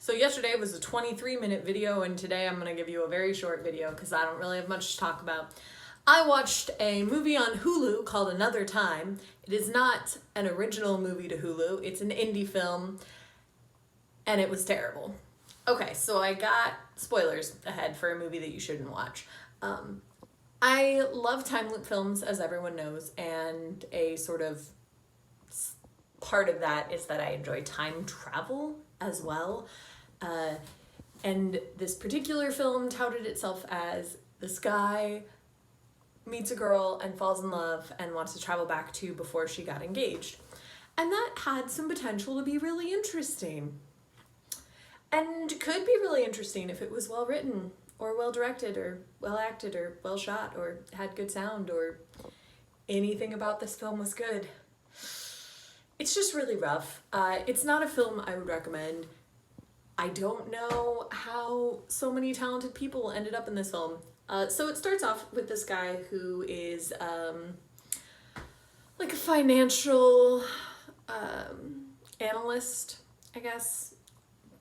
So yesterday was a 23-minute video, and today I'm going to give you a very short video because I don't really have much to talk about. I watched a movie on Hulu called Another Time. It is not an original movie to Hulu. It's an indie film, and it was terrible. Okay, so I got spoilers ahead for a movie that you shouldn't watch. I love time loop films, as everyone knows, and a sort of part of that is that I enjoy time travel as well. And this particular film touted itself as this guy meets a girl and falls in love and wants to travel back to before she got engaged. And that had some potential to be really interesting. And could be really interesting if it was well written or well directed or well acted or well shot or had good sound or anything about this film was good. It's just really rough. It's not a film I would recommend. I don't know how so many talented people ended up in this film. So it starts off with this guy who is like a financial analyst, I guess,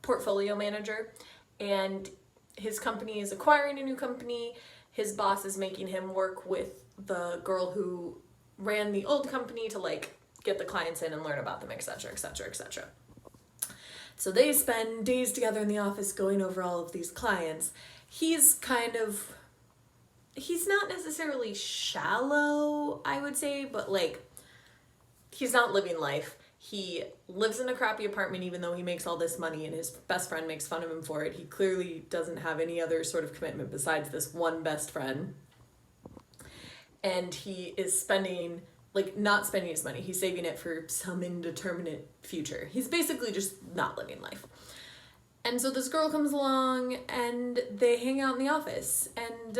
portfolio manager, and his company is acquiring a new company. His boss is making him work with the girl who ran the old company to like get the clients in and learn about them, etc., etc., etc. So they spend days together in the office going over all of these clients. He's not necessarily shallow, I would say, but like, he's not living life. He lives in a crappy apartment even though he makes all this money and his best friend makes fun of him for it. He clearly doesn't have any other sort of commitment besides this one best friend. And he is not spending his money. He's saving it for some indeterminate future. He's basically just not living life. And so this girl comes along and they hang out in the office. And,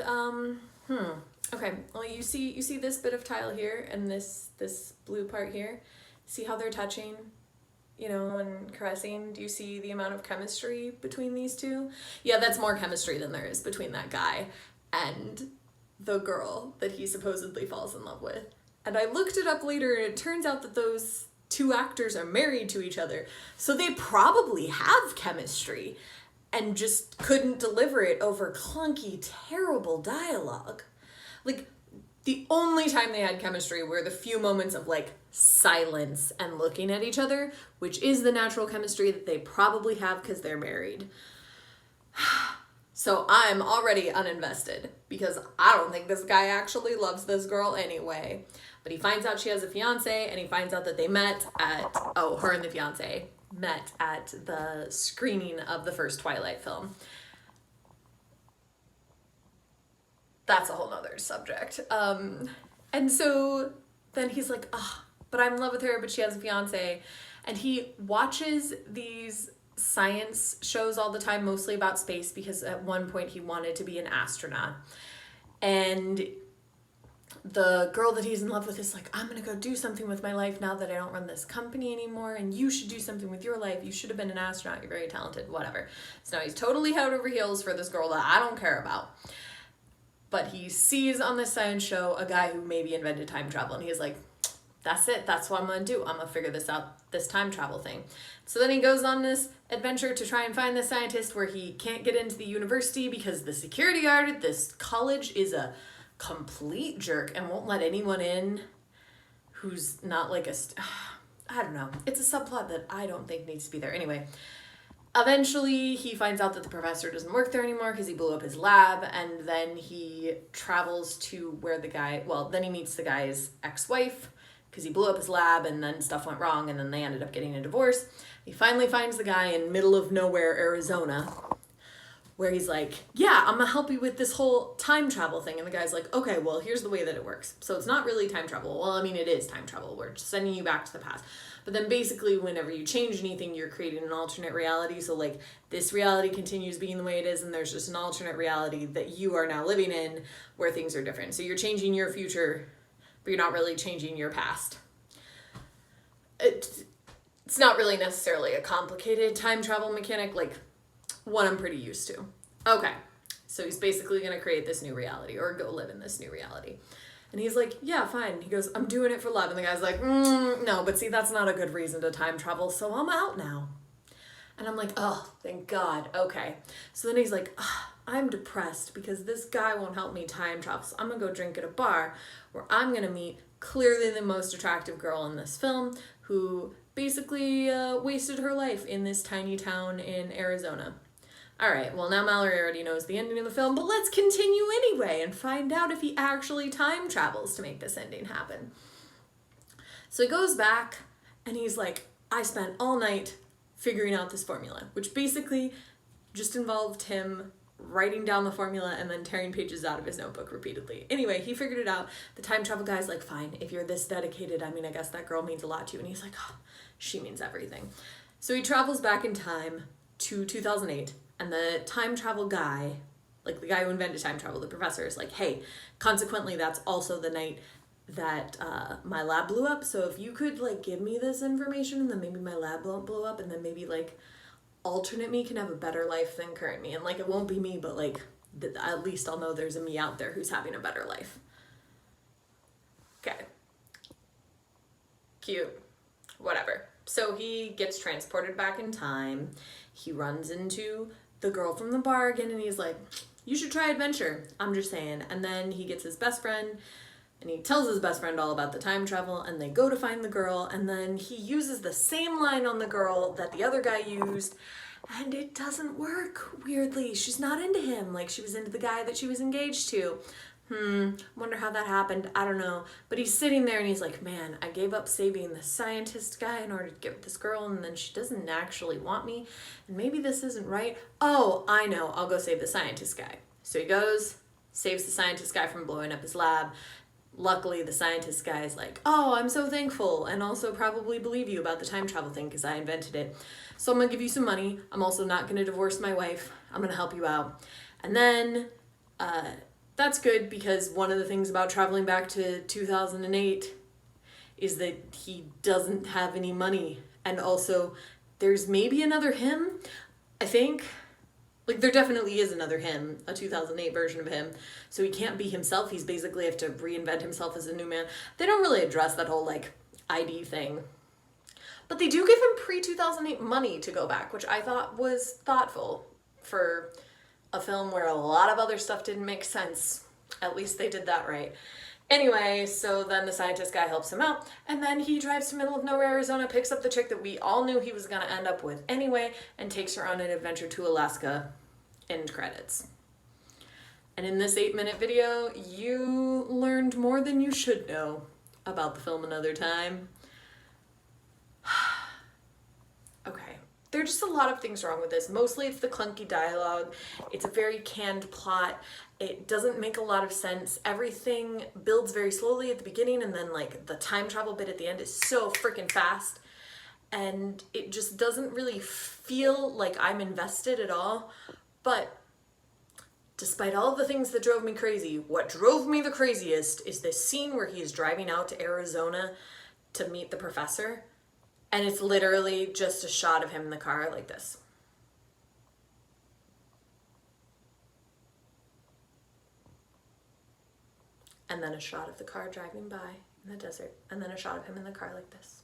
okay, well, you see this bit of tile here and this blue part here? See how they're touching, and caressing? Do you see the amount of chemistry between these two? Yeah, that's more chemistry than there is between that guy and the girl that he supposedly falls in love with. And I looked it up later, and it turns out that those two actors are married to each other. So they probably have chemistry and just couldn't deliver it over clunky, terrible dialogue. Like, the only time they had chemistry were the few moments of, like, silence and looking at each other, which is the natural chemistry that they probably have because they're married. So I'm already uninvested because I don't think this guy actually loves this girl anyway. But he finds out she has a fiance, and he finds out that they met her and the fiance met at the screening of the first Twilight film. That's a whole nother subject. And so then he's like, but I'm in love with her, but she has a fiance. And he watches these science shows all the time, mostly about space, because at one point he wanted to be an astronaut. And the girl that he's in love with is like, I'm gonna go do something with my life now that I don't run this company anymore, and you should do something with your life. You should have been an astronaut. You're very talented, whatever. So now he's totally head over heels for this girl that I don't care about. But he sees on this science show a guy who maybe invented time travel, and he's like, that's it. That's what I'm gonna do. I'm gonna figure this out, this time travel thing. So then he goes on this adventure to try and find the scientist, where he can't get into the university because the security guard at this college is a complete jerk and won't let anyone in who's not like I don't know. It's a subplot that I don't think needs to be there. Anyway, eventually he finds out that the professor doesn't work there anymore because he blew up his lab, and then he travels to where then he meets the guy's ex-wife because he blew up his lab and then stuff went wrong and then they ended up getting a divorce. He finally finds the guy in middle of nowhere, Arizona, where he's like, yeah, I'm gonna help you with this whole time travel thing. And the guy's like, okay, well, here's the way that it works. So it's not really time travel. Well, I mean, it is time travel. We're just sending you back to the past. But then basically whenever you change anything, you're creating an alternate reality. So like, this reality continues being the way it is, and there's just an alternate reality that you are now living in where things are different. So you're changing your future, but you're not really changing your past. It's not really necessarily a complicated time travel mechanic, like one I'm pretty used to. Okay, so he's basically going to create this new reality, or go live in this new reality. And he's like, yeah, fine. He goes, I'm doing it for love. And the guy's like, no, but see, that's not a good reason to time travel, so I'm out now. And I'm like, oh, thank God. Okay. So then he's like, I'm depressed because this guy won't help me time travel. So I'm going to go drink at a bar where I'm going to meet clearly the most attractive girl in this film who basically wasted her life in this tiny town in Arizona. All right, well, now Mallory already knows the ending of the film, but let's continue anyway and find out if he actually time travels to make this ending happen. So he goes back and he's like, I spent all night figuring out this formula, which basically just involved him writing down the formula and then tearing pages out of his notebook repeatedly. Anyway, he figured it out. The time travel guy's like, fine, if you're this dedicated, I mean, I guess that girl means a lot to you. And he's like, oh, she means everything. So he travels back in time to 2008, and the time travel guy, like the guy who invented time travel, the professor, is like, hey, consequently, that's also the night that my lab blew up. So if you could like give me this information, and then maybe my lab won't blow up, and then maybe like alternate me can have a better life than current me. And like, it won't be me, but like, at least I'll know there's a me out there who's having a better life. Okay. Cute. Whatever. So he gets transported back in time. He runs into the girl from the bar again, and he's like, you should try adventure. I'm just saying. And then he gets his best friend, and he tells his best friend all about the time travel, and they go to find the girl, and then he uses the same line on the girl that the other guy used, and it doesn't work, weirdly. She's not into him like she was into the guy that she was engaged to. Wonder how that happened. I don't know. But he's sitting there and he's like, man, I gave up saving the scientist guy in order to get with this girl, and then she doesn't actually want me, and maybe this isn't right. Oh, I know. I'll go save the scientist guy. So he goes, saves the scientist guy from blowing up his lab. Luckily, the scientist guy is like, oh, I'm so thankful, and also probably believe you about the time travel thing because I invented it. So I'm going to give you some money. I'm also not going to divorce my wife. I'm going to help you out. And then that's good because one of the things about traveling back to 2008 is that he doesn't have any money. And also, there's maybe another him, I think. Like, there definitely is another him, a 2008 version of him. So he can't be himself. He's basically have to reinvent himself as a new man. They don't really address that whole, like, ID thing. But they do give him pre-2008 money to go back, which I thought was thoughtful for a film where a lot of other stuff didn't make sense. At least they did that right. Anyway, so then the scientist guy helps him out, and then he drives to middle of nowhere, Arizona, picks up the chick that we all knew he was going to end up with anyway, and takes her on an adventure to Alaska. End credits. And in this 8-minute video, you learned more than you should know about the film Another Time. Okay. There are just a lot of things wrong with this. Mostly it's the clunky dialogue. It's a very canned plot. It doesn't make a lot of sense. Everything builds very slowly at the beginning, and then like the time travel bit at the end is so freaking fast. And it just doesn't really feel like I'm invested at all. But despite all of the things that drove me crazy, what drove me the craziest is this scene where he is driving out to Arizona to meet the professor. And it's literally just a shot of him in the car like this. And then a shot of the car driving by in the desert. And then a shot of him in the car like this.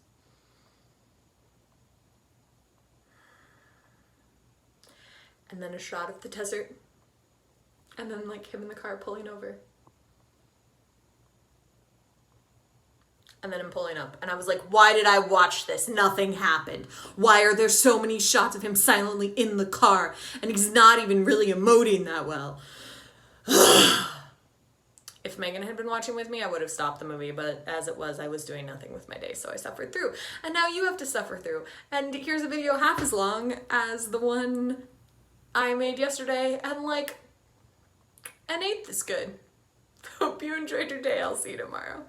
And then a shot of the desert. And then like him in the car pulling over. And then him pulling up. And I was like, why did I watch this? Nothing happened. Why are there so many shots of him silently in the car? And he's not even really emoting that well. If Megan had been watching with me, I would have stopped the movie. But as it was, I was doing nothing with my day. So I suffered through. And now you have to suffer through. And here's a video half as long as the one I made yesterday. And like, an eighth as good. Hope you enjoyed your day. I'll see you tomorrow.